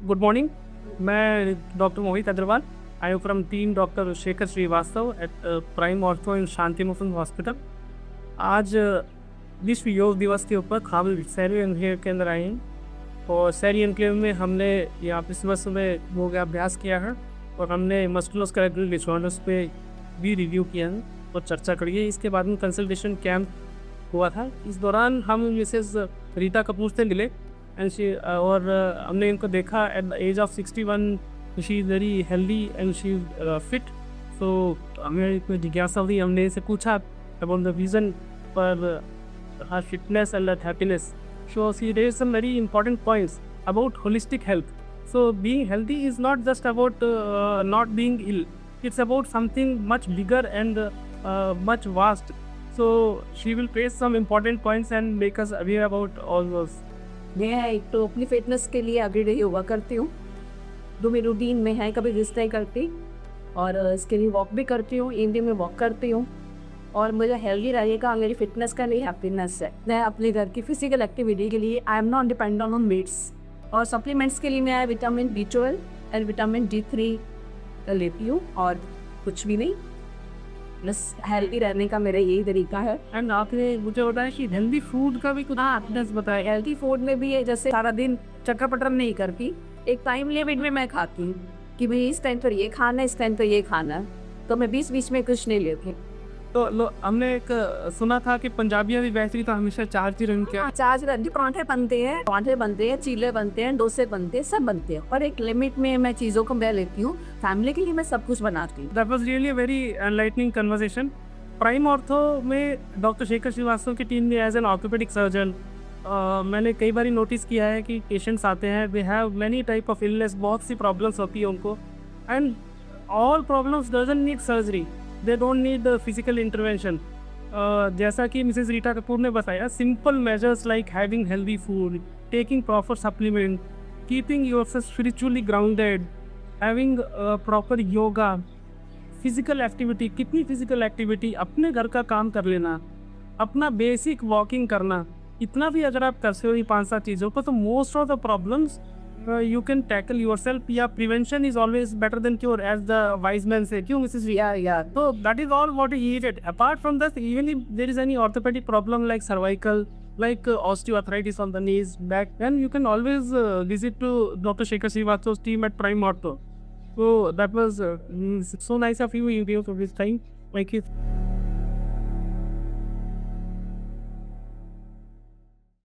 Good morning, मैं doctor Mohit Agarwal. I am from team doctor Shekhar Srivastava at prime ortho in Shanti Mohan hospital. आज विश्व योग दिवस के ऊपर हम शहरी एनक्लेव के अंदर आए हैं और शहरी एनक्लेव में हमने यहाँ पे सुबह सुबह योग अभ्यास किया है और हमने मस्कुलोस्केलेटल डिसऑर्डर्स पे भी रिव्यू किया है और चर्चा करी है। इसके बाद में कंसल्टेशन कैंप हुआ था। इस दौरान हम मिसेस रीता कपूर से मिले एंड और हमने इनको देखा at the age of 61 she is very healthy and she is fit. So हमें कोई जिज्ञासा हुई, हमने इसे पूछा about the reason for her fitness and happiness. So she raise some very important points about holistic health. So being healthy is not just about not being ill, it's about something much bigger and much vast. So she will raise some important points and make us aware about all those. मैं एक तो अपनी fitness के लिए everyday yoga करती हूँ, जो मेरी रूटीन में है, कभी रिस्ट नहीं करती और इसके लिए वॉक भी करती हूँ। इवनिंग में वॉक करती हूँ और मुझे हेल्दी रहेगा, मेरी फिटनेस का लिए हैप्पीनेस है। मैं अपने घर की फिजिकल एक्टिविटी के लिए I am not dependent on meets और सप्लीमेंट्स के लिए मैं vitamin B12 and vitamin D3 लेती हूँ और कुछ भी नहीं, बस हेल्दी रहने का मेरा यही तरीका है। एंड आपने मुझे बताया कि हेल्दी फूड का भी कुछ फिटनेस बताया। हेल्दी फूड में भी है, जैसे सारा दिन चक्कर पटर नहीं करती, एक टाइम लिमिट में मैं खाती हूँ कि भाई इस टाइम पर ये खाना है, इस टाइम पर ये खाना है, तो मैं बीच बीच में कुछ नहीं लेती। तो हमने एक सुना था कि पंजाबियाँ भी वैसे ही तो हमेशा चार्ज ही रन किया। चार्ज रन पराठे बनते हैं, चीले बनते हैं, डोसे बनते हैं, सब बनते हैं और एक लिमिट में मैं चीज़ों को मैं लेती हूँ। फैमिली के लिए मैं सब कुछ बनाती हूँ। That was really a very enlightening conversation. Prime ortho में डॉक्टर शेखर श्रीवास्तव की टीम ने एज एन ऑर्थोपेडिक सर्जन मैंने कई बार नोटिस किया है कि पेशेंट्स आते हैं, they have many type of illness, बहुत सी प्रॉब्लम्स होती है उनको and all problems doesn't need surgery, they don't need physical intervention. जैसा कि मिसेस रीटा कपूर ने बताया, simple measures like having healthy food, taking proper supplement, keeping yourself spiritually grounded, having proper yoga, physical activity, कितनी physical activity, अपने घर का काम कर लेना, अपना बेसिक वॉकिंग करना, इतना भी अगर आप करते हो ये 5-7 चीज़ों को, तो most of the problems you can tackle yourself. Yeah, prevention is always better than cure, as the wise man say. क्यों Mrs. Ria? Yeah. So that is all what he needed. Apart from that, even if there is any orthopedic problem like cervical, like osteoarthritis on the knees, back, then you can always visit to Dr. Shekhar Srivastava's team at Prime Ortho. So that was so nice of you. You gave for this time. Thank you.